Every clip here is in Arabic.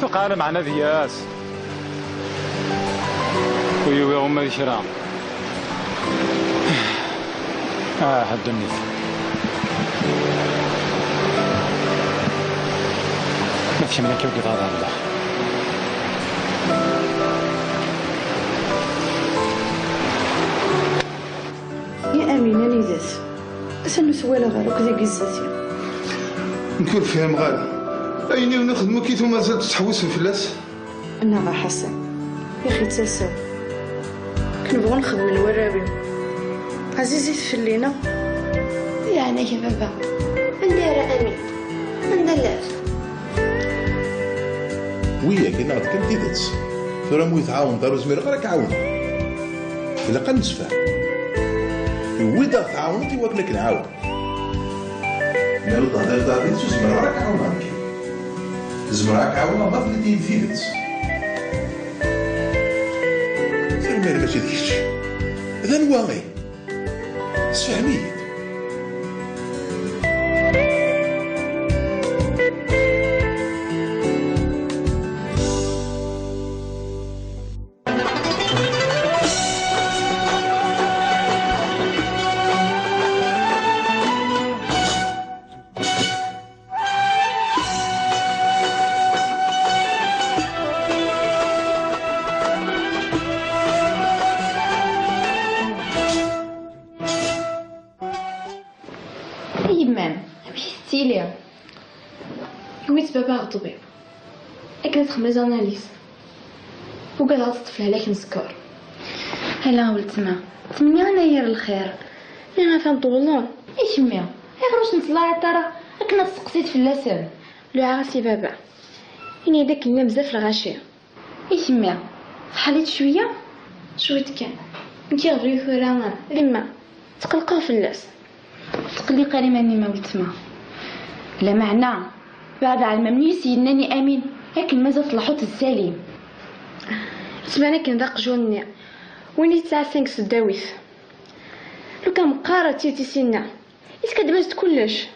ثقانة معنا دياس ويوي غما دي شرام حد النيف ما فيش منك يوقف هذا الله. يا أمينة نيزاس أسنو سوالا غير كذا قزازي نكون فيهم غادا أيني ونخدمو كي ثم زاد تحوس في الفلاس. أنا غا حسن يا أخي تساسو كنبغو نخدم الوراوي عزيزي تفلينا يعني يا بابا ندير أمين ندلر ويا كي نغد كان تيدت ثورا مو يتعاون دارو زمير غير عاون إلا قال نسفه وإذا تعاونت يوكلك نعاون نالو تهدر دارين سو زمير راك عاون زمراك عاون ما فلتي تيدت ثم ما ماشي ديكش هذا نواغي سفهمي يويت بابا الطبيب أكلت 5 أناليز وقال هاد الطفل عليك مسكر. هلا ولد ما 8 يناير الخير اللي ما فهم طولون ايش ميا غير واش نطلع ترى راك تسقسيت في اللسان لو عرفتي بابا إني داك الماء بزاف الغاشية ايش ميا فحاليت شويه كان نتي غير ثورا لما تقلقوا في اللاس تقلي قريماني ما ولد ما لا معنى بعد على الممنوع سيدناني امين لكن مازال طلعوت السليم تبانا كندق جوني ويني تاع 5 سداويت لو كان مقارة تيتي سينا يتكدبست كلش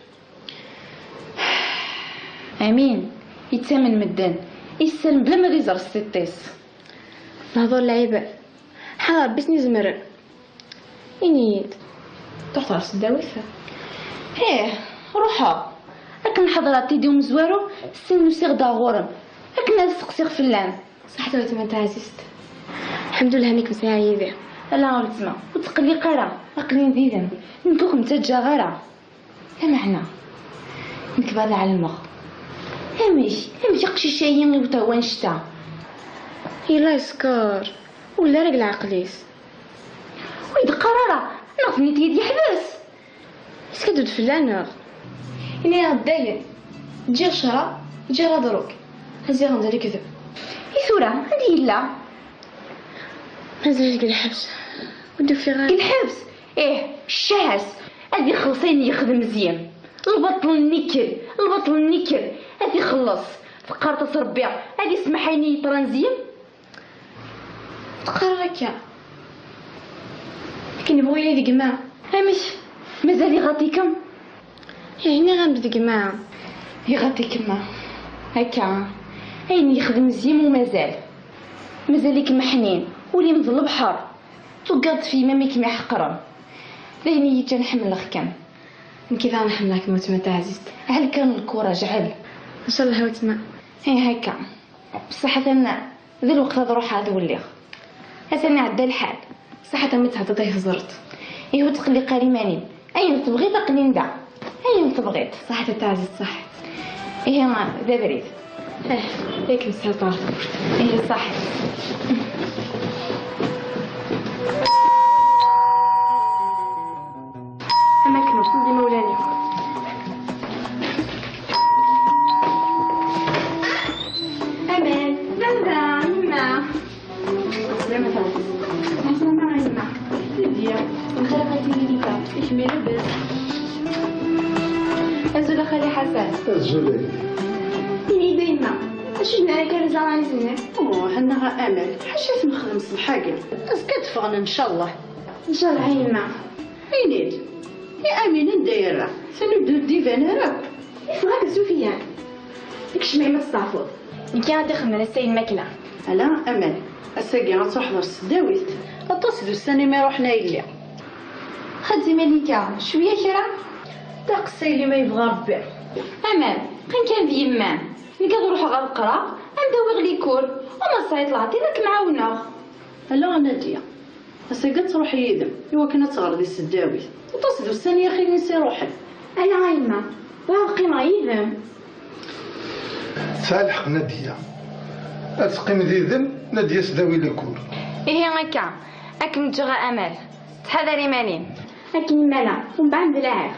امين يتسامن مدان يسلم بلا ما يزر السيطيس نهضر العيبة حضر بسني زمرن إنيد تروح على سداويت ايه روحا لكن حضرات تيديو مزوارو سنو سيغدا غورم لكن هذا سقسيغ فلان صح تويت ما تعزيزت الحمد لله هنيك مساعدة لا ولد ما وتقلي قرا عقلي نديدم نكوخ متجا غرا لا معنى نكبر على المخ همشي قشيشاين وتا وانشتا يلا يسكر ولا رجل عقليس ويد قرارة نفني تيدي حبس اسكدود فلانة إني غدايا تجي شرا تجي دروك هزي غندير كذب يثورة هادي لا مازال الحبس ودو في غير الحبس ايه الشهس هادي خلصيني يخدم مزيان البطل النكل هادي خلص فقرت ربي هادي سمحيني ترانزيم تقررك لكن نبغي لي دقما هامش مازال يغطيكم يعني غنبدا دقما يغطيكم هكا هيني يخدم مزيان ومازال لك محنين ولي مضل البحر توقعت في ماميك مع حقرم لهني يجي نحمل الخكام كيف نحملك موت متى عزيزت هل كان الكوراج عل ان شاء الله وتما هي هكا بصح انا ذا الوقت هذا روح هذا وليغ انا عدى الحال صح متى هضرت هزرت ايوا تقلي قريمانين اين تبغي تقلي ندع اين تبغيت صح تاع عزيزت صح ايه ما ذا بريد هيك مسيطر ايه صح أماكن وصل مولاني أمان زهرة يما سلامة سلامة يما سيديا نخلقتي ليكا إيش ميلبس أزول خالي حسن أزولي إني دايما أش نعرف كان زعما نزني حنا غا امل حشيت نخدم الحاجه اسكت فغنا ان شاء الله إن شاء الله يما عينيد يا امين ندايره سنبدو الديفان راك إفراك سفيان ديك الشمع ما تستعفض. كي غادي خدمنا السيد الماكله. ألا أمل الساقي غتروح للسداويت التصدو السنة ما روحنا إلا خدي مليكة شوية كرا. داق السيلي ما يبغى ربي. أمل قين كان بيمان نقدر نروح على القرا ندوي غليكور وما صايت لعطيناك معاونة. ألا نادية الساقي تروح يدم إوا كنا تغرضي السداويت التصدو السنة يا أخي نسي روحي. أيا عايمة واقيم غيبم. صالح نادية أتقيم ذي ذم نادية سداوي لكور. إيه هكا أكم تجرى أمل تحذري مالين. لكن مالا ومن بعد بلاعب.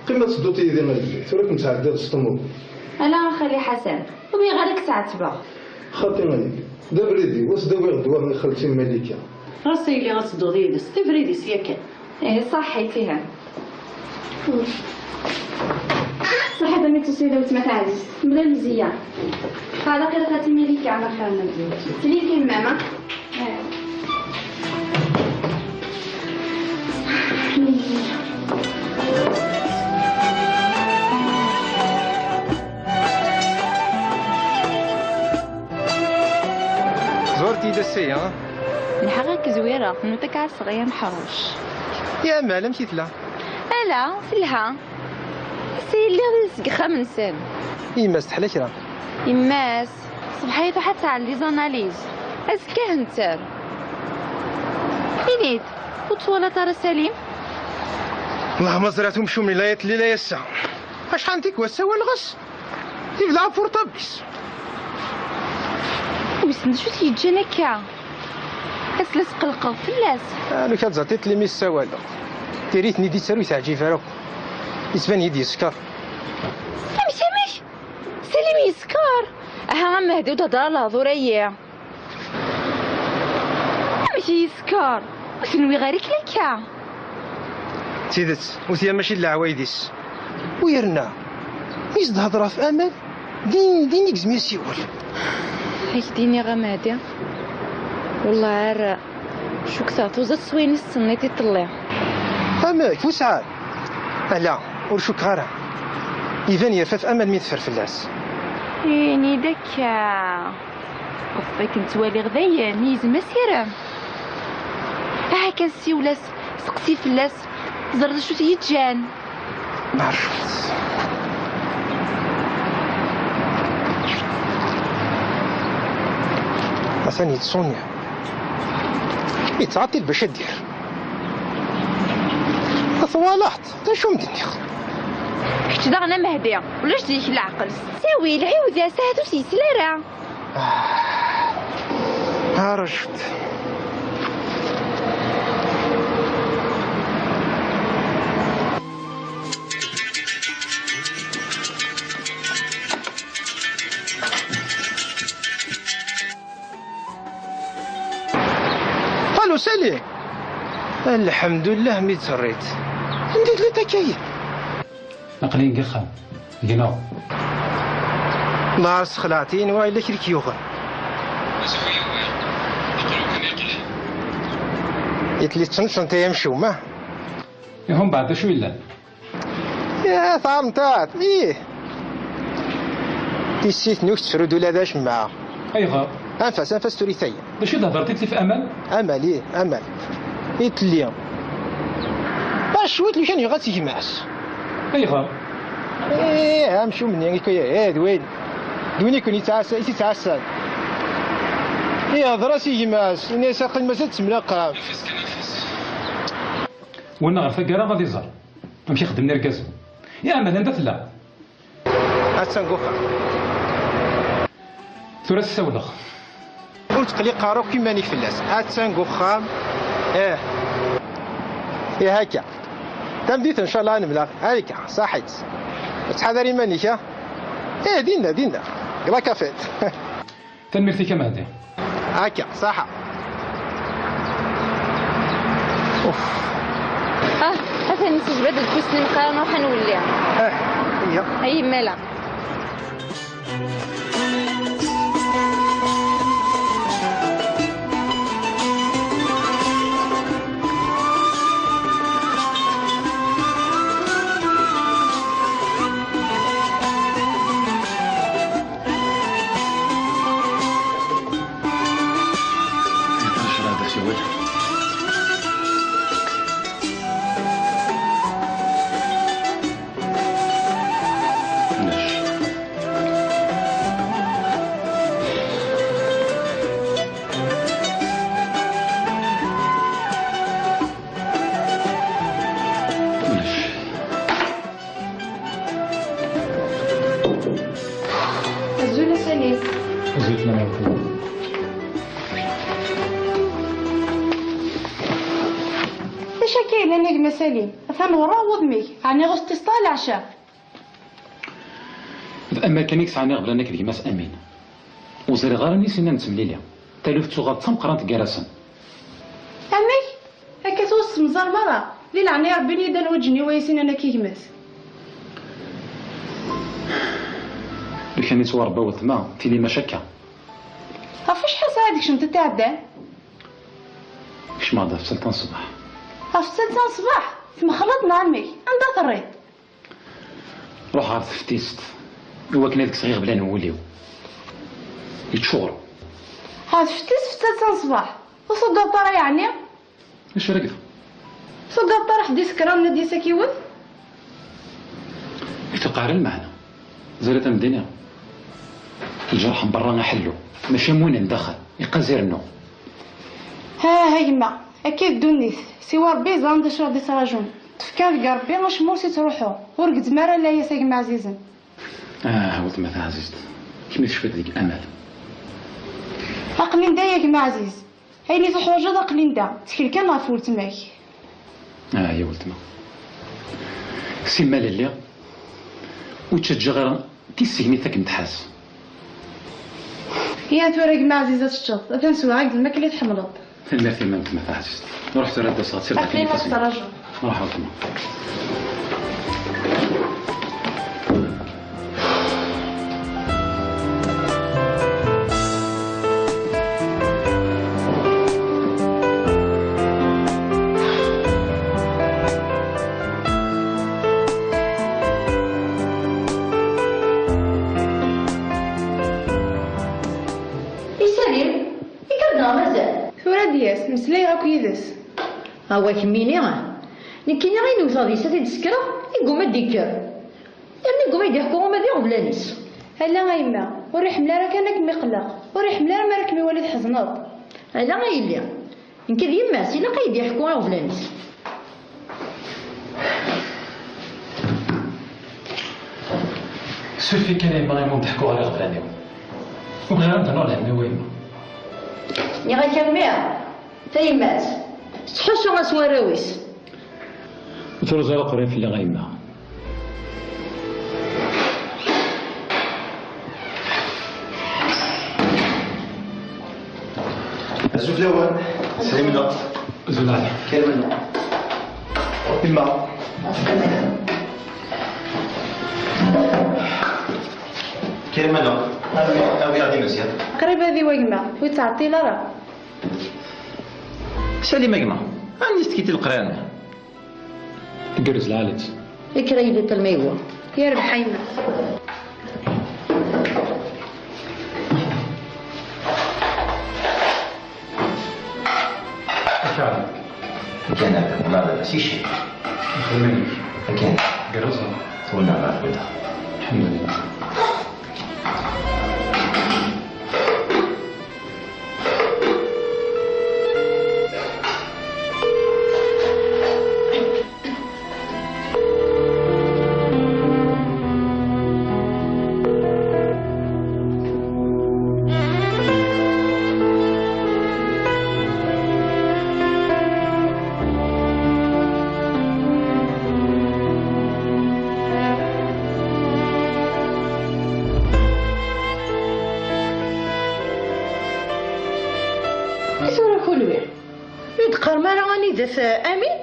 قيمة صدوتي ذي مالي ثورك مساعدة تسطمو. ألا نخلي حسن وبي غادك تعتبه. خاطي مالك دا بريدي وسداوي غدوة من خالتي الملكة. راسي اللي غتصدو غيدس تفريدس ياك. إيه صحي فيها. صحيح ما تسيدو تمثالي بلا مزيان. هذا كده خاتي مليكة على خير تليكي ماما. زورتي دسي ها؟ الحقيقة زويرة نوتك على صغير محروش. يا مالا مشيتلا. ألا سلها سي اللي غادي نسقخها من سن. إما استحلا كرا. يماس صبحيتو حتى على لي زاناليز اسكاه نتر فينيت وطولة ترى سليم. اللهم زرعتهم شو من لايات اللي لا يسع. اش حنتيك وسوا الغش يبلع فورطابيس. ويسند شو تيجينا كا اسلس قلقل فلاس. انا كتزعطيت لي ميس سوالو تريتني دي تسروي تعجي فارو يسبان يدي يسكر. سامش سليم يسكر. ها مهدي وتهضر لها ضريه ماشي يسكر وسنوي غيرك لكا. سيدت وثيا ماشي العوايديس ويرنا يزد هضره في امل دينيك زمير سيول. هاك ديني غمادي والله عار شو كثرت وزاد سويني السنيتي طلع. اماك وسعاد لا ورشوك غارة يفان يرفف امل مين تفر فلاس. يعني دكا قصدي كنت والي غذايا ميز مسيرة. ها كان سيولاس سقسي فلاس زرد شو تيتجان. عرفت ثاني سونيا يتعطل باش دير صوالحت شو مدنيخ. كنت داغنا مهدي ولاش ديك العقل ساوي العيوز يا ساهدو سيسلارة. عرفت الو سالي الحمد لله مي تسريت ندير لي تكاية نقلي نقخها قناو ناس خلعتين وايلا كريك يوغا يتلي تشنشن تيام شومة هم بعد شو إلا يا ثامتات ايه تيسيت نوش تفرد ولا داش معاه أيغا انفاس توريثية باش هضرتي لي في أمل امل ايه امل يتلي باش شويت لي كان يغاتي معاس أيغا ايه امشو مني يعني كويا ايه دوين دوني كوني تعسى ايه هضراسي يماس اني ساقل مازال تملاقا وانا غير فقرا غادي يزر نمشي خدمني ركاز يا أمل أنت لا هاتسنقوخا ثورة السولخ قلت قلي قارو كيما نيك فلاس هاتسنقوخا ايه ايه هكا تمديت ان شاء الله نملا هايكا صحيت تحضري مانيك ايه دينا لا كافيت تنميرتي كما هدي هكا صح هذا نسج بدل الفلوس نقارن وحنوليها. هي مالا المسالين. زيتنا ما يكون. اش كاين هناك مسالين؟ فهم غراوض مي عني غوست تسطال العشاء. اما كان يكسعني قبل انك ديماس امين وزري غير نيسينا نتمليليا تالوف تغاد تمقرانت كراسن. امي هكا توص مزار مرة ليل عني ربي يدان وجني ويسين انا كيكمس. لو كان يتوار باوث ما في لي مشاكا. فاش حاسه هذيك شنو تتعدى؟ كش ما ضاف سلطان الصباح. في سلطان صباح ثم خلطنا عمي عندها ثريد. روح عرض فتيست هو كان هذيك صغير بلا نوليو يتشغل. هاد فتيس في سلطان صباح وصدق طرا يعني؟ اش راكد؟ صدق طرا حدي سكران ندي سكيوت؟ يتوقع المعنى زرت الدنيا الجرح من برا نحلو ماشي مون ندخل يقزرنو. ها يما اكيد دونيس سوا ربي زاند شرا دي سراجون تفكار كاع ربي واش موسي تروحو ورقد مرة لا يا ساق عزيزا. ولد ما عزيزت كيما شفت ديك الامل. اقلين دا ياك ما عزيز هايني تحوجا دا اقلين دا تكل كان غافول تماك. يا ولد ما سيما للي وتشجع غير تيسيني تاك نتحاس. يا تورق ما عزيزة تشط تنسوا عقد الماكلة تحملط. المرتي ما انت ما عزيزت رحت راد صغات سير اقلين ما تراجع. روح ولد ما. دياس مسلاي راك يدس هوا كميني نكيني غير نوصل ديسا تيدسكرا يقوم ديكر يعني يقوم يضحكوا ما ديروا بلانيس. هلا غايما وري حملا راه كانك مقلق وري حملا ما راك ميولد حزنط. هلا غايلي يمكن يما سيلا قايد يحكوا غير بلانيس. سوفي كان يبغي نضحكوا على غبلاني وغير عندنا العلمي ويما ني غيكمل تيمات تحسوا غسواراويس وترزا قريب في اللي غايما. زوج لوان سلمنا زول عليك كلمنا إما كلمنا أبي غادي مزيان قريب هذه وجمة ويتعطي لا راه سالي مجمع عندي ستكيت القران قرز العالج إكريلة الميوة يا رب حيمة. كان ما بس شيء خدمني كان قرزها تونا ما بدها الحمد لله. يدقر ما راني داس امين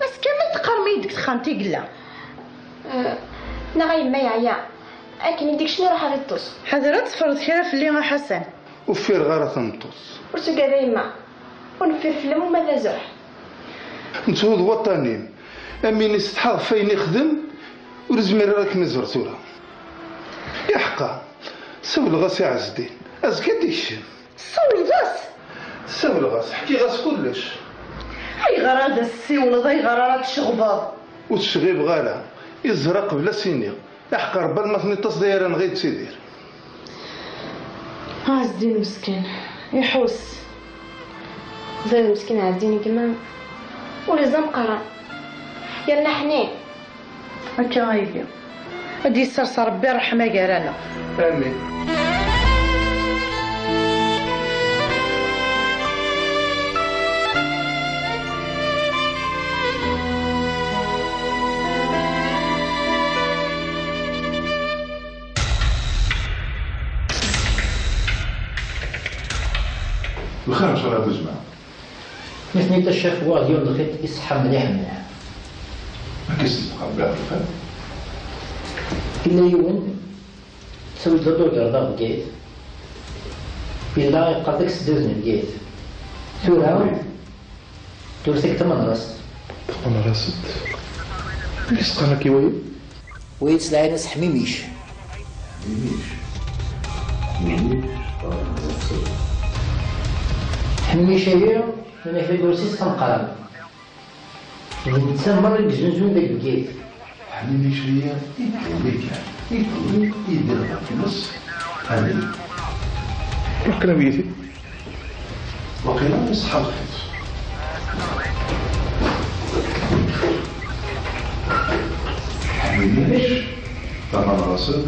بس كامل تقرمي يدك تخانتي قلا. لا غايما يعيا اكن يديك شنو راح غيطوس حضرت فرض كرا في اللي حسن وفير غير تنطوس ورتو كدايما ونفير فيلم وما لا زرح نتوض وطنين امين يستحق فين يخدم ورزمير راك مزرتوها يا حقا سول غاس يا عز الدين ازكى ديش صول غاس سول غاس حكي غاس كلش هاي غراد السيولة ضاي غرارات الشغباط وتشغيب غالا يزرق بلا سينيا يحقا ربما ما تنطس دايرا غير تسيدير. عز الدين مسكين يحوس زين مسكين عز الدين كمان ولا زنقرة يلا حنين هكا غايبيا ودي يسرسر ربي رحمة قرانا امين. بخير ان شاء الله بوزمع. مثني تا الشافوا ديال الخيط يصحى مليح مليح. ما كيصدق بها الخير. إلا يون تسوي دلو كردا بكيت. إلا يبقى داك السدوزن بكيت. ثورة تورسيك تمن راس. تمن راس. كيسقى كيوي. ويتسلع ناس حميميش. حميميش هي أنا في كورسيس كنقرا. الإنسان مرة يجنجون داك بكيت. حميميش هي يدير في النص. هذه. وكنا بيتي. وقيلا يصحى الخيط. حميميش تمن راسد.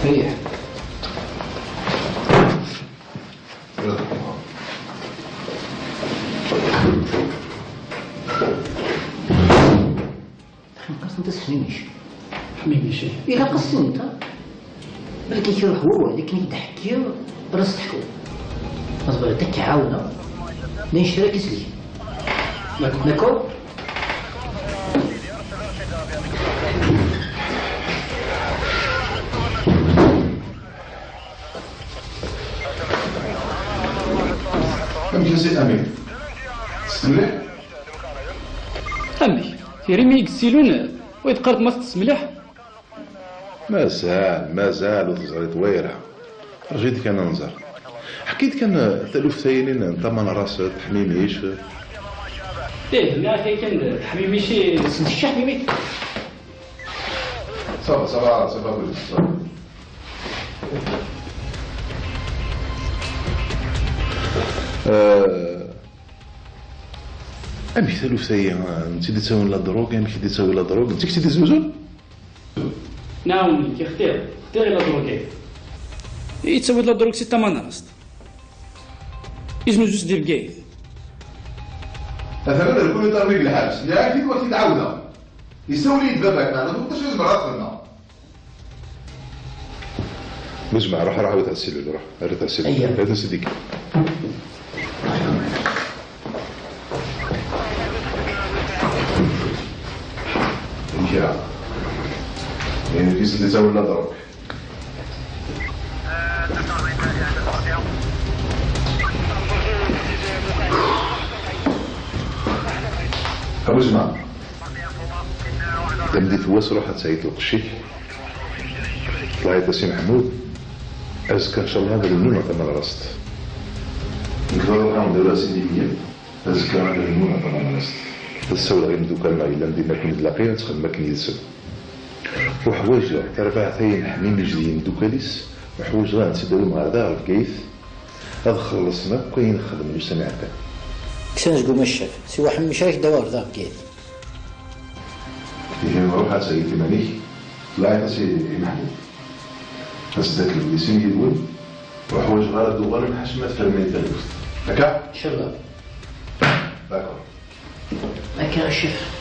ريح. انت حميميش. حميميش إلا قصني انت بلكي كيروح هو ولكن يضحك براس تحكو اصبر داك عاونا نشري كيسلي داكور. كم سي امين تستملح امي ريمي يكسلون ويتقرب ما تسملح. مازال وتزغري طويره. رجيت كان ننظر حكيت كان ثلث ثانيين انت من راسك حميميش. لا كان حميميش سنتش حميمي. صافا امي ثلث ثانيين انت اللي تسوي لا دروغ امي اللي تسوي لا دروغ انت كنتي تزوجون. نعم كيختار لا دروغي يتسوي لا دروغ سي تمانراست يجنو جوج ديال كاي مثلا يكون يضربي بالحبس لا كي وقت يتعاودها يسوي لي باباك انا ما كنتش نزبر راسنا نجمع روح عاود تغسل روح هذا تغسل هذا سيديك يا يعني كيس اللي تسوي لنا ضرب أبو جماعة تمدي ثواس روحة سيد القشي طلعت سي محمود أزكى إن شاء الله هذا النونة تمام رست نقدر نعمل دولة سيدية أزكى هذا النونة تمام رست السولة غير ندوك الماء إلا ندينا كون دلاقية تخدم ما كن يلسل وحوايج تربع ثاين حميم جديد دوكاليس وحوايج غا نسداو مع دار الكيث هذا خلصنا كاين نخدم المجتمع تاعنا كسان تقول الشاف سي حميش راك دوار دار الكيث هي نروح سيدي مالك طلعت سي محمود بس داك اللي يقول وحوايج غا دوغال الحشمات في الميتال هكا ان شاء الله داكور هكا الشيف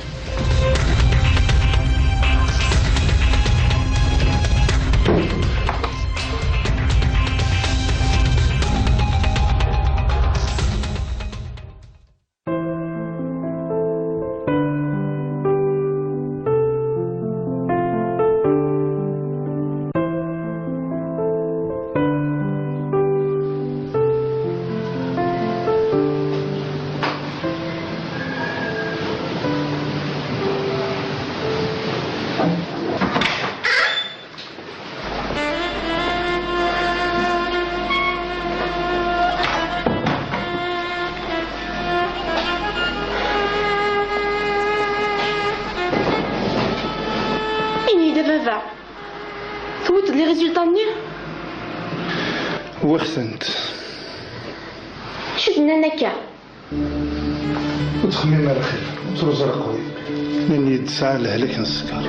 ثوت لي ريزولطا منيح وخسنت شدنا نكا وتخميم على خير وترجع قوي من يد ساعة لهلك نسكر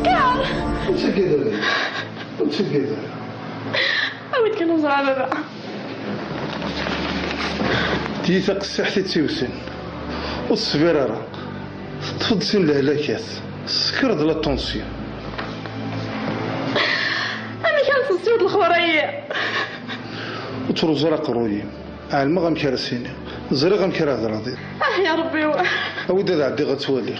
كار وتسكد وتسكد عاود كنهضر بابا تيثق السي حتى تسيوسن والصبير راه تفضسين الهلاكات سكرد لا طونسيون. أنا كانت نسيت الخورية وتروز راه قرويين عالم غنكرسيني زري غنكر هذا راضي. يا ربي أودي هذا عدي غتولي.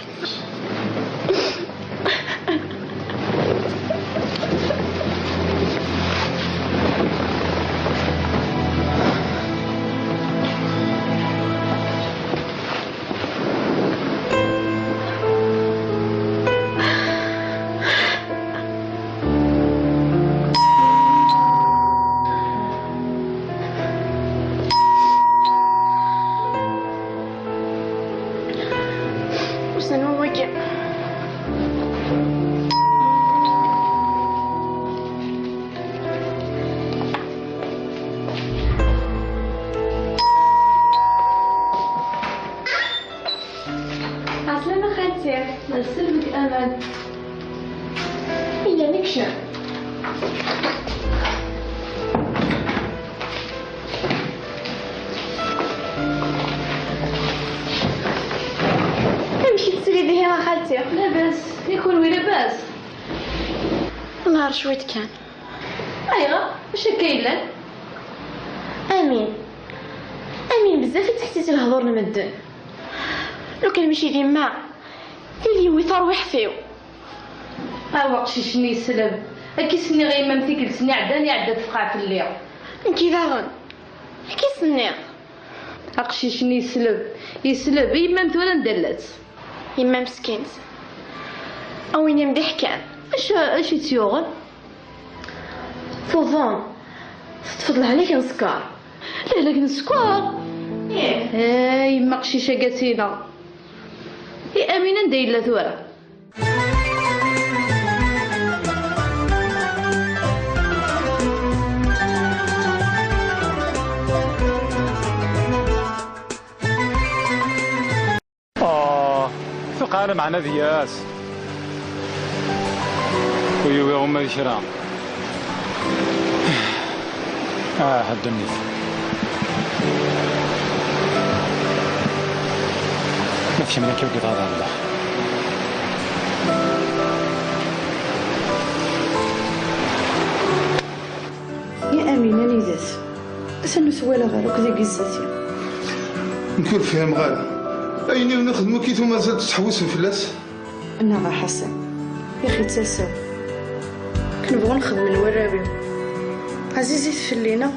وسنو وجع. عسلامة خالتي. نسلمك أمان. إلا نكشف. امشي تسري ذهي خالتي. لاباس يكون وي لاباس. نهار شويت كان. ايوا واش كاين لك؟ امين بزاف تحسيت الهضور المدن. لو كان ماشي ديما اللي ويثار ويحفيو. وقت شني يسلم كيسني غير مامتي كلسني عداني تفقع في الليل. انتي داغن كيسني اقشي شني يسلب يما متولا ندلت يما مسكينت اوين مديح كان. اش يتيوغن فوضان تفضل عليك نسكر. لا لك نسكر. يما قشيشه قاسينا امينه ندايله ثورة. ثقة معنا ذياس ويوي هما يشرا حد النيف نفشي منك يوقف هذا الله. يا أمينة نيزات أسنو سوالا غير وكذا قزاتي نكون فيها مغالي أيني ونخدمو كي ثم زاد تحوس الفلاس. أنا غا حسن يا أخي تساو كنبغو نخدم الورابي عزيزي تفلينا.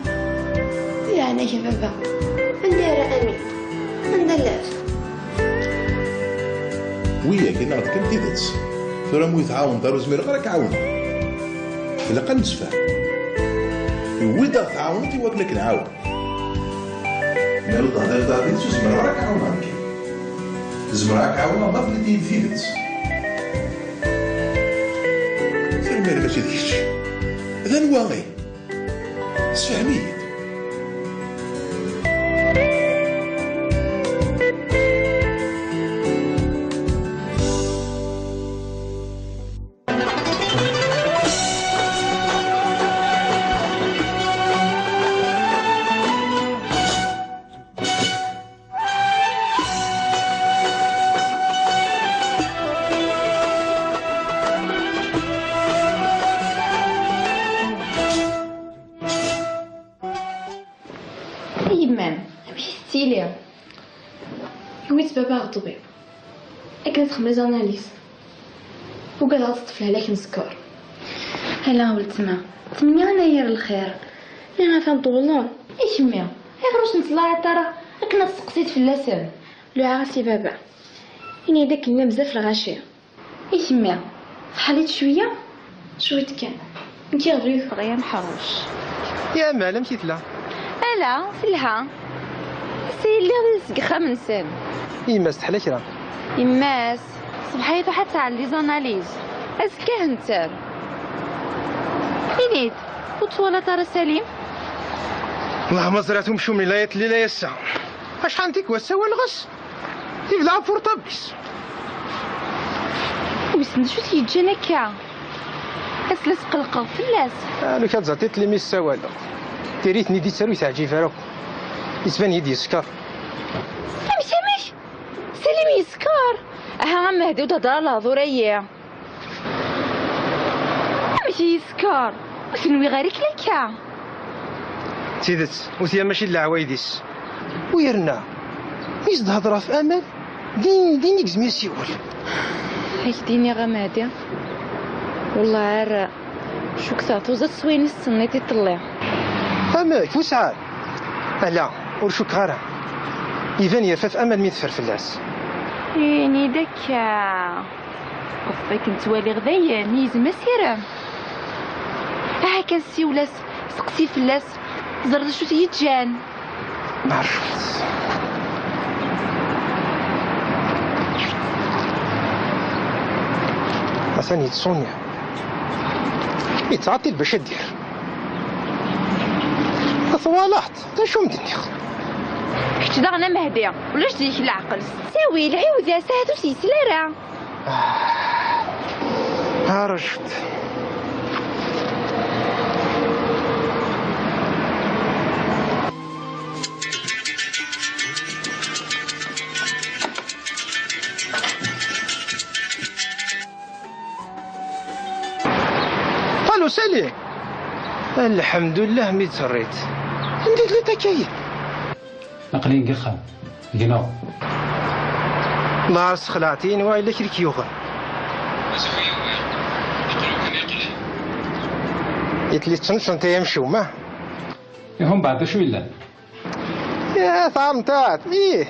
يعني يا بابا ندير امين ندلات ويا كي نغد كنتي دتس ثورا مو يتعاون دارو زمير غير كعاون إلا قل نسفه ويدا تعاونتي واكلك نعاون نالو تهضر داري زمير غير كعاون هانكي زمراك عاونا ما بلدي فيدت فالمال ماشي ديكش هذا نواغي سفهميت. يويت بابا غطبي أكلت خمس أناليز وقال تطفل عليك نسكر. هلا ولد ما 8 يناير الخير. أنا فهم طولون إيش ميا غير نطلع ترى كنا سقسيت في اللسان. لو عرفتي بابا إني داك الماء بزاف الغاشية. إيش ميا فحاليت شوية شويت كان انتي غبري بغيا نحروش. يا مالا مشيت لا ألا سلها سي اللي غادي نسقخها من سن. يما استحلا كرا يماس صبحيتو حتى على لي زاناليز اسكاه نتا فينيت وطوالة ترى سليم. اللهم زرعتهم شو من لايات اللي لا يسع اش عندك وسوا الغش تبلع فورطابيس ويسند شو تيجينا كاع اسلس قلقه فلاس. انا كتزعطيت لي ميس سوالا تريتني دي تسروي تاع جيفارو يسبان يدي سكر مش سليم يسكر ها مهدي وتهضر الهضور اياه ماشي يسكر وتنوي غير كلاكا سيدت وثيا ماشي العوايديس ويرنا يزد هضره في امل دينيك زمير سيول هاك ديني غمادي والله عار شو كثرت وزاد سويني السنيتي طلع اماك وسعاد لا ورشوك غارة يفان يرفف امل مين تفر في اللاس يعني داكا قصدك نتوالي غدايا نيز مسيرة كان سيولاس سقسي في اللاس زرد شو تيتجان عرفت مثلا يتصونيا يتعطي باش دير صوالحت شو مدنيخ كنت داغنا مهدية ولاش ديك العقل ساوي العيوز يا ساهدو سيسلارة عرفت الو سالي الحمد لله مي تسريت ندير لي تكاية نقلين قخام قناو نهار سخلعتين وايلا كريك يوغا يتلي تشنشن تايا مشومة هم بعد شو إلا يا ثامتات ايه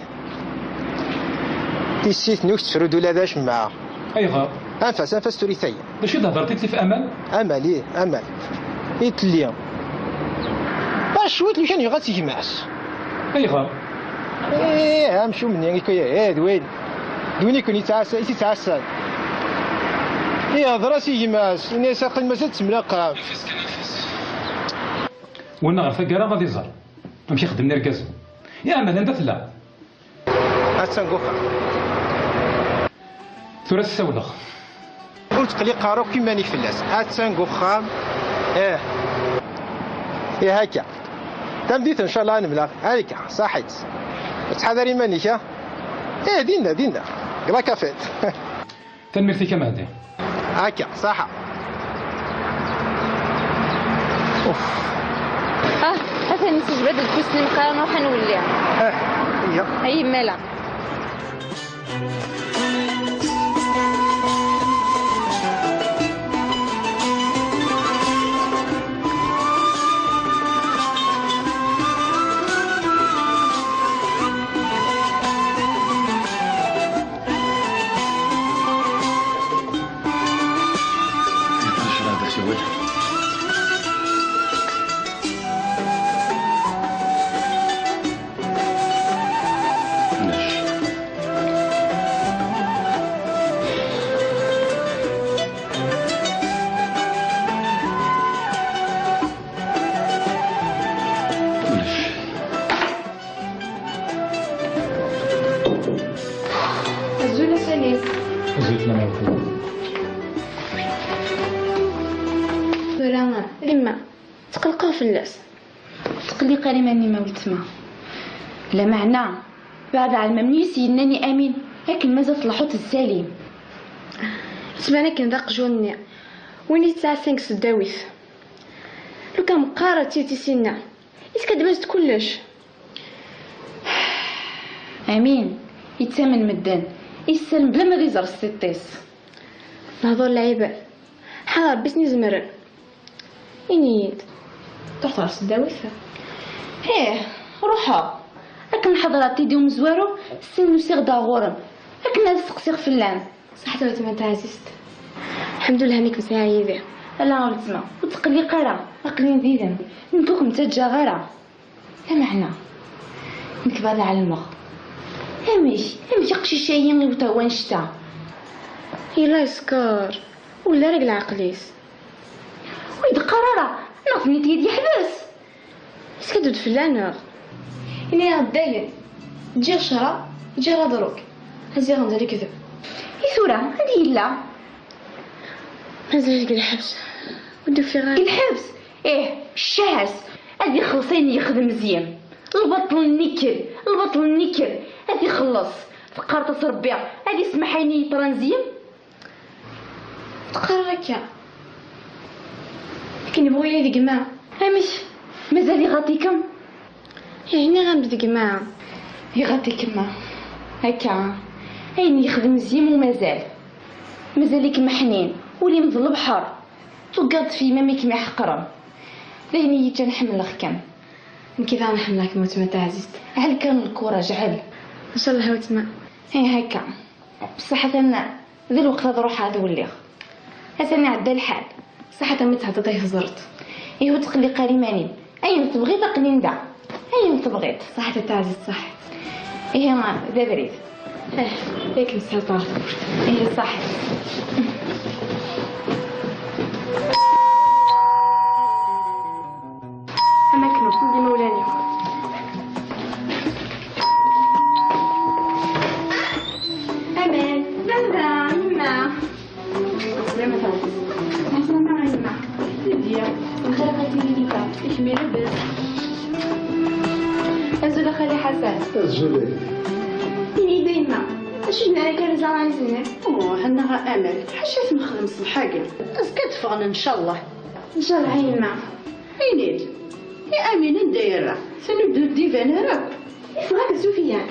تيسيت نوكس تفرد ولا داش معاه أيغا انفاس توريثية باش هضرتي في أمل امل ايه امل يتلي شويت لي كان يغاتي كيماس أيغا ايه امشو مني نقول يا دوين دوني كوني تعسى ايه دراسي كيماس الناس اقل ما تملاقا وانا غير فقرا غادي يزهر نمشي خدمني ركاز يا امل انت لا اتسنقوخا ثورة السولة قلت قلي قارو كيما ني فلاس اتسنقوخا ايه ايه هكا تمديت ان شاء الله نملا هاكا صحيت تحضري مانيك ايه دينا قلا كافيت تنمرتي كما هدي هكا صحة اوف هذا نسج بدل الفلوس نقرا نروح نوليها هي مالا لما تقلقوا في اللاس تقلي قريما ما ولت ما لا معنى بعد على الممنوع سيدناني امين لكن مازال طلعوت السليم تبانا كندق جوني وين يتسع 5 سداويث لو كان مقارة تيتي سينا يتكدبست كلش امين يتسامن مدان يسلم بلا ما يزر السيطيس نهضر العيبة حضر بسني زمرن إنيد تروح راس الداويثة ايه روحها لكن حضرات تيدي ومزوارو سنو سيغدا غورم لكن هذا سقسيغ فلان صح تولت ما تعزيزت الحمد لله هنيك مساعدة لا ولتما وتقلي قرا اقلين ديدن نكوك متجا غرا لا معنى نكب هذا على المخ همشي قشيشاين وتوان شتا يلا يسكر ولا رجل عقليس ويد قرارة نظني تيدي يحبس اسكدود فلانة إني غدايا تجي شرا تجي دروك هزي غندير كذب يثورة هادي لا مازال الحبس ودو في غير الحبس ايه الشهس هادي خلصيني يخدم مزيان البطل النكر هادي خلص تقرط ربي هادي سمحيني ترانزيم تقرر هكا لكن بغي لي ديك هامش مازال يغطيكم يعني غنبدا ديك يغطيكم هكا عيني يخدم الزيم ومازال مازالك محنين ولي مضل البحر توقعت في مامي كيما حقرم لهني يجي نحمل كم كيف نحملك موت متى عزيز هل كان الكوراج عل ان شاء الله وتما هي هكا بصح انا ذي الوقت هذا روح هذا وليغ انا عدى الحال صح متى تعطيه هزرت ايوا تقلي قريمانين اين تبغي تقني ندا اين تبغيت صح تاع عزيز صح ايه ما ذا بريد ياك مسهل طارت ايه صح اماكن دي مولاني امان بابا يما سلامة سلامة يما سيديا انخرقتي لي ليكا ايش مي لاباس انزل خالي حسن الجلي تيني ديما اش بنا لك رزا عايزينك هناها امل حشيت نخدم صبحاكا اسكت فغنا ان شاء الله ان شاء الله يما عينيد يا امينه دايره سنبدو الديفان راك فراك سفيان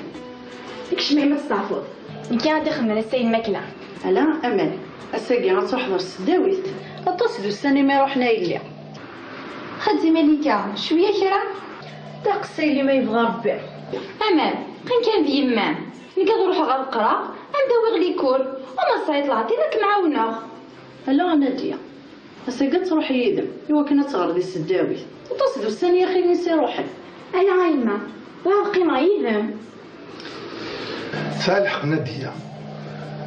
ديك الشمعة تصافط كي غادي تخمم السيد الماكله الا امل الساقي غتحضر السداويت اتصلوا السنه ما روحنا إليا خدي مليكه شويه كرا تقصي اللي ما يبغى ربي. امان كان بيمان نقدر نروح غنقرا ندوي غليكول وما صايت لعطي لك معاونه الا ناديه الساقي تروح يدم ايوا كنا تغرضي السداويت اتصلوا السنه يا اخي نسي روحي ايا عايمه واقي معيدم صالح ناديه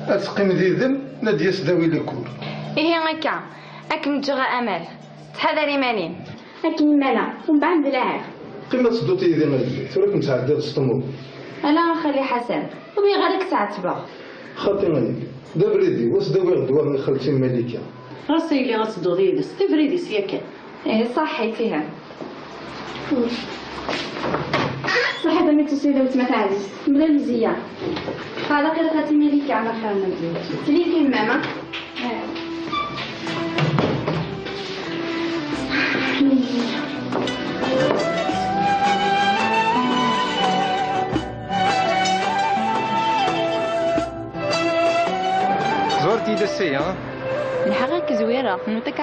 اسقم ذي ذم ناديه سداوي لكور ايه هكا اكن جرى امل تحذري مانين اكن مالا ومن بعد بلاعه قيمة صدوتي ذي مالي ثورك مساعدة تسطمو الا خلي حسن وبي غادك تعتبر خاطي ماني دابريدي وسداوي غدوار من خالتي الملكة راسي اللي غتصدو غير ستفريدي سياكا ايه صحي فيها صحيح دمك تسيدة وتمتعز بلا مزيان هذا كده خاتي مليكة على خالنا تليكي ماما زورتي دسي ها الحقيقة زويرة نوتك